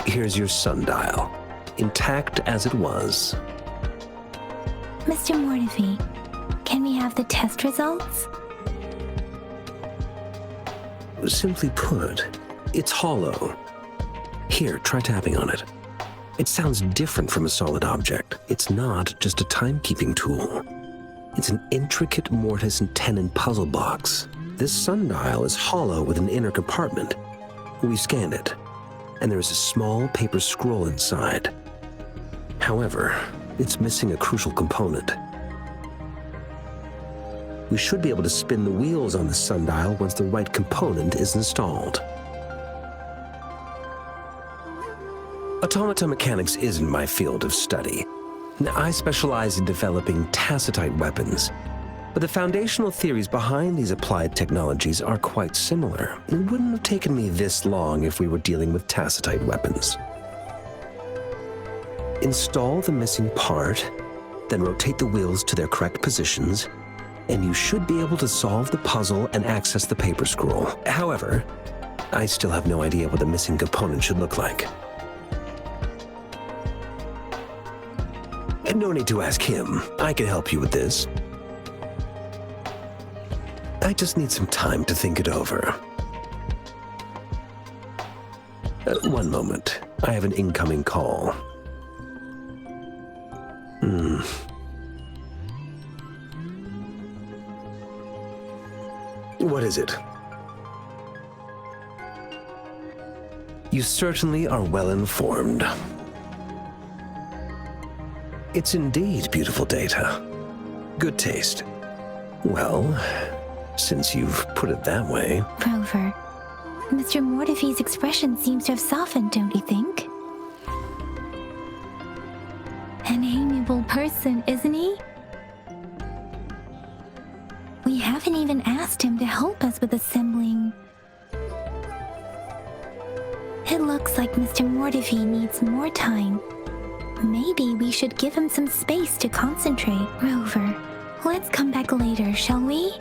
Here's your sundial, intact as it was. Mr. Mortefi, can we have the test results? Simply put, it's hollow. Here, try tapping on it. It sounds different from a solid object. It's not just a timekeeping tool. It's an intricate mortise and tenon puzzle box. This sundial is hollow with an inner compartment. We scanned it, and there is a small paper scroll inside. However, it's missing a crucial component. We should be able to spin the wheels on the sundial once the right component is installed. Automata mechanics isn't my field of study. I specialize in developing tacitite weapons, but the foundational theories behind these applied technologies are quite similar. It wouldn't have taken me this long if we were dealing with tacitite weapons. Install the missing part, then rotate the wheels to their correct positions, and you should be able to solve the puzzle and access the paper scroll. However, I still have no idea what the missing component should look like. No need to ask him. I can help you with this. I just need some time to think it over. One moment. I have an incoming call. What is it? You certainly are well informed. It's indeed beautiful data. Good taste. Well, since you've put it that way... Rover, Mr. Mortefi's expression seems to have softened, don't you think? An amiable person, isn't he? We haven't even asked him to help us with assembling. It looks like Mr. Mortefi needs more time. Maybe we should give him some space to concentrate. Rover, let's come back later, shall we?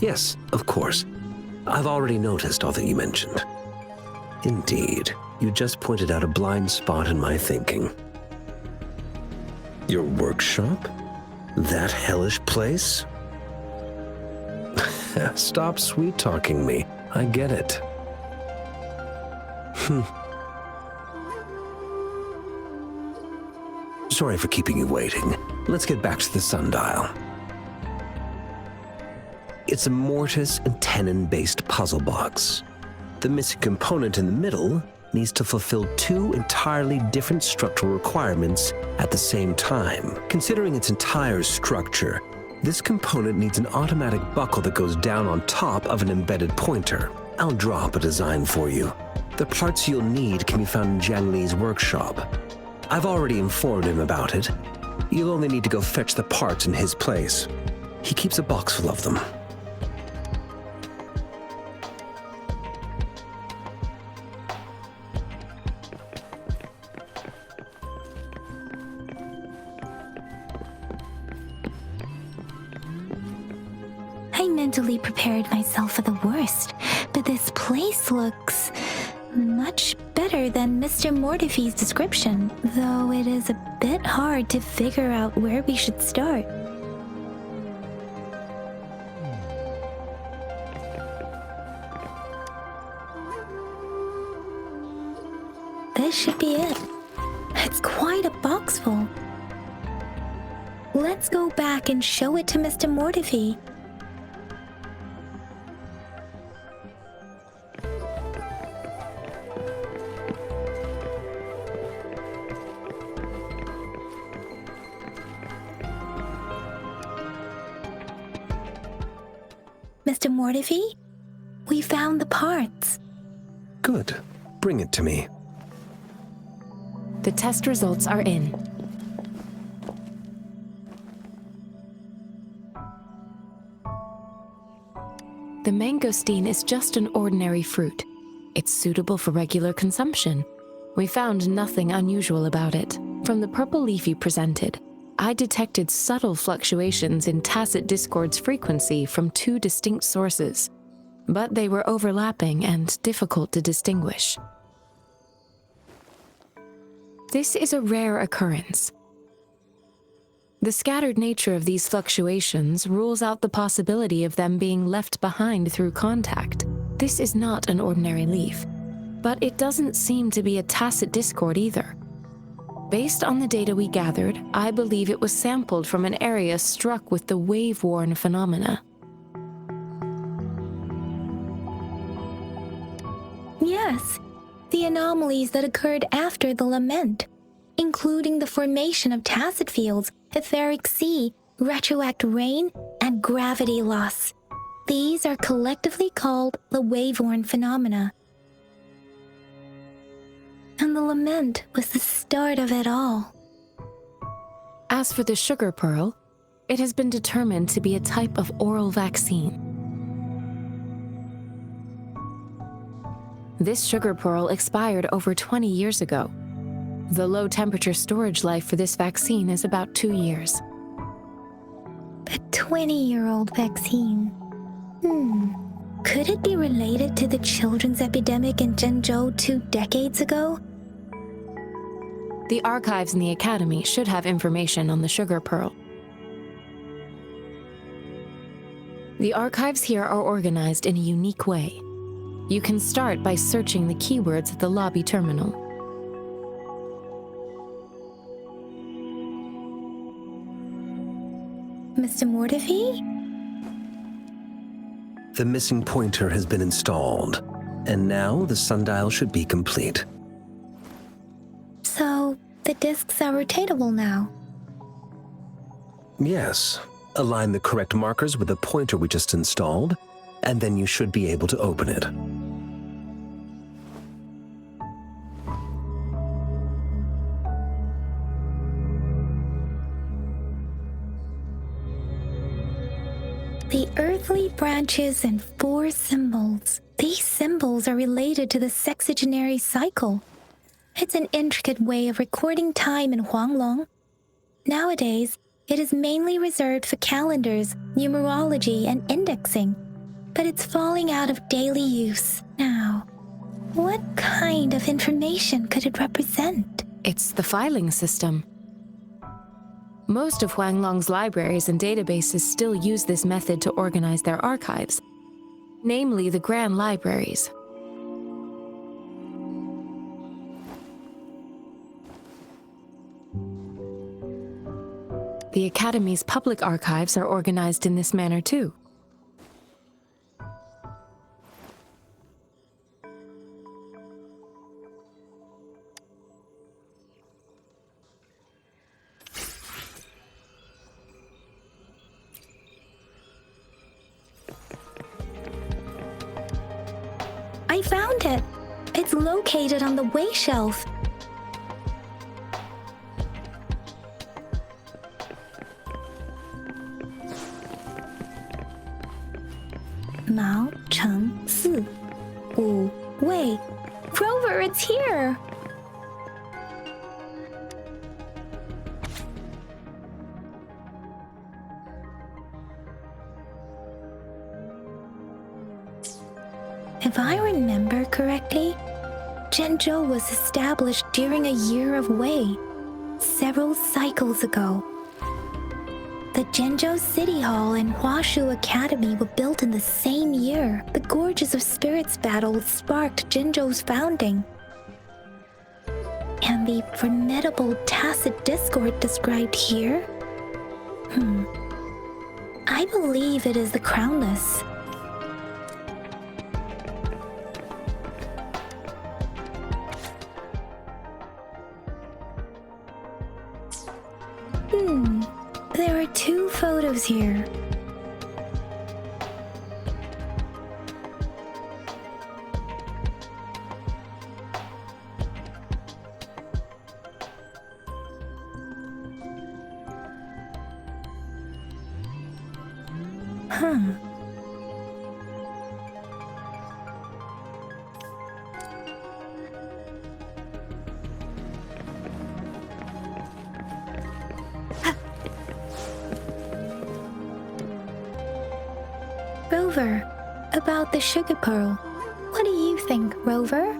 Yes, of course. I've already noticed all that you mentioned. Indeed, you just pointed out a blind spot in my thinking. Your workshop? That hellish place? Stop sweet-talking me. I get it. Sorry for keeping you waiting. Let's get back to the sundial. It's a mortise and tenon-based puzzle box. The missing component in the middle needs to fulfill two entirely different structural requirements at the same time. Considering its entire structure, this component needs an automatic buckle that goes down on top of an embedded pointer. I'll draw up a design for you. The parts you'll need can be found in Jiang Li's workshop. I've already informed him about it. You'll only need to go fetch the parts in his place. He keeps a box full of them. I mentally prepared myself for the worst, but this place looks much better than Mr. Mortefi's description, though it is a bit hard to figure out where we should start. This should be it. It's quite a box full. Let's go back and show it to Mr. Mortefi. Mr. Mortefi, we found the parts. Good. Bring it to me. The test results are in. The mangosteen is just an ordinary fruit. It's suitable for regular consumption. We found nothing unusual about it. From the purple leaf you presented, I detected subtle fluctuations in tacit discord's frequency from two distinct sources, but they were overlapping and difficult to distinguish. This is a rare occurrence. The scattered nature of these fluctuations rules out the possibility of them being left behind through contact. This is not an ordinary leaf, but it doesn't seem to be a tacit discord either. Based on the data we gathered, I believe it was sampled from an area struck with the wave-worn phenomena. Yes, the anomalies that occurred after the lament, including the formation of tacit fields, etheric sea, retroact rain, and gravity loss. These are collectively called the wave-worn phenomena. And the lament was the start of it all. As for the sugar pearl, it has been determined to be a type of oral vaccine. This sugar pearl expired over 20 years ago. The low-temperature storage life for this vaccine is about 2 years. A 20-year-old vaccine. Could it be related to the children's epidemic in Zhengzhou 2 decades ago? The archives in the Academy should have information on the sugar pearl. The archives here are organized in a unique way. You can start by searching the keywords at the lobby terminal. Mr. Mortefi? The missing pointer has been installed, and now the sundial should be complete. So, the discs are rotatable now. Yes. Align the correct markers with the pointer we just installed, and then you should be able to open it. The earthly branches and 4 symbols. These symbols are related to the sexagenary cycle. It's an intricate way of recording time in Huanglong. Nowadays, it is mainly reserved for calendars, numerology, and indexing, but it's falling out of daily use now. What kind of information could it represent? It's the filing system. Most of Huanglong's libraries and databases still use this method to organize their archives, namely the Grand Libraries. The Academy's public archives are organized in this manner too. I found it! It's located on the way shelf. Mao Cheng Si. Wu Wei. Rover, it's here! If I remember correctly, Zhengzhou was established during a year of Wei, several cycles ago. The Zhengzhou City Hall and Huashu Academy were built in the same year. The Gorges of Spirits battle sparked Zhengzhou's founding. And the formidable tacit discord described here? I believe it is the Crownless. There are 2 photos here. Rover about the sugar pearl. What do you think, Rover?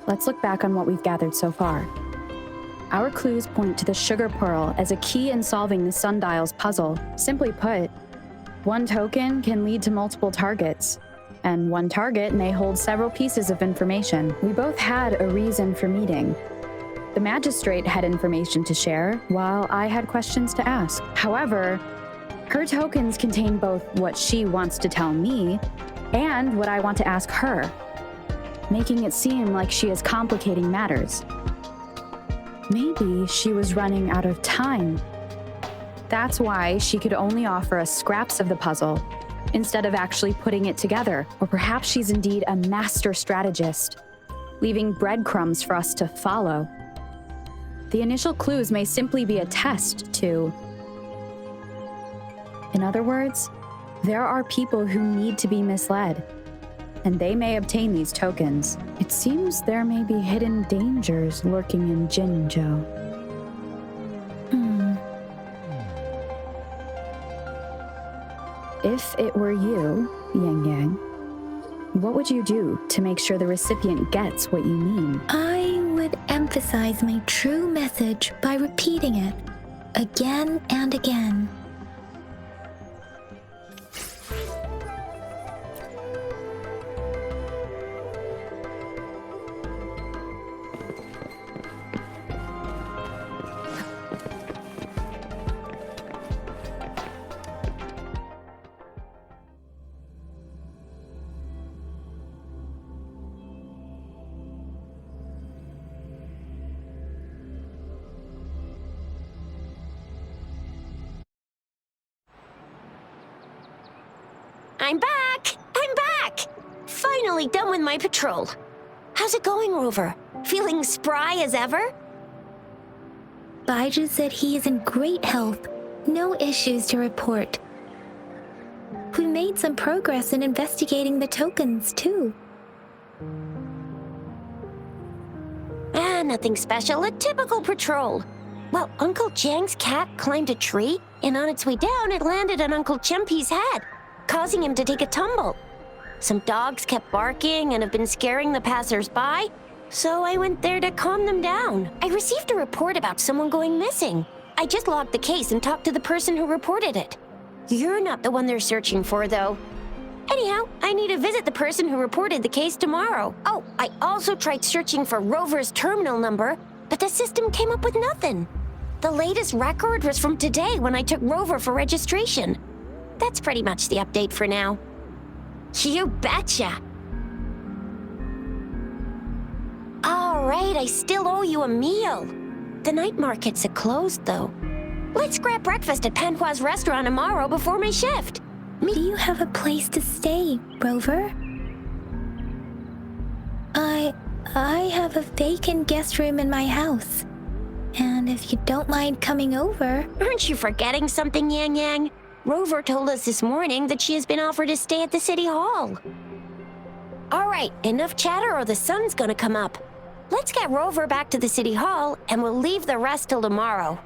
Let's look back on what we've gathered so far. Our clues point to the sugar pearl as a key in solving the sundial's puzzle. Simply put, one token can lead to multiple targets, and one target may hold several pieces of information. We both had a reason for meeting. The magistrate had information to share, while I had questions to ask. However, her tokens contain both what she wants to tell me and what I want to ask her, making it seem like she is complicating matters. Maybe she was running out of time. That's why she could only offer us scraps of the puzzle instead of actually putting it together. Or perhaps she's indeed a master strategist, leaving breadcrumbs for us to follow. The initial clues may simply be a test to... In other words, there are people who need to be misled, and they may obtain these tokens. It seems there may be hidden dangers lurking in Jinzhou. If it were you, Yang Yang, what would you do to make sure the recipient gets what you mean? I would emphasize my true message by repeating it again and again. I'm back! I'm back! Finally done with my patrol. How's it going, Rover? Feeling spry as ever? Baiju said he is in great health. No issues to report. We made some progress in investigating the tokens, too. Nothing special. A typical patrol. Well, Uncle Jiang's cat climbed a tree, and on its way down, it landed on Uncle Chempi's head, causing him to take a tumble. Some dogs kept barking and have been scaring the passers-by, so I went there to calm them down. I received a report about someone going missing. I just logged the case and talked to the person who reported it. You're not the one they're searching for, though. Anyhow, I need to visit the person who reported the case tomorrow. Oh, I also tried searching for Rover's terminal number, but the system came up with nothing. The latest record was from today when I took Rover for registration. That's pretty much the update for now. You betcha! All right, I still owe you a meal. The night markets are closed, though. Let's grab breakfast at Panhua's restaurant tomorrow before my shift. Do you have a place to stay, Rover? I have a vacant guest room in my house. And if you don't mind coming over... Aren't you forgetting something, Yang Yang? Rover told us this morning that she has been offered to stay at the City Hall. All right, enough chatter or the sun's gonna come up. Let's get Rover back to the City Hall, and we'll leave the rest till tomorrow.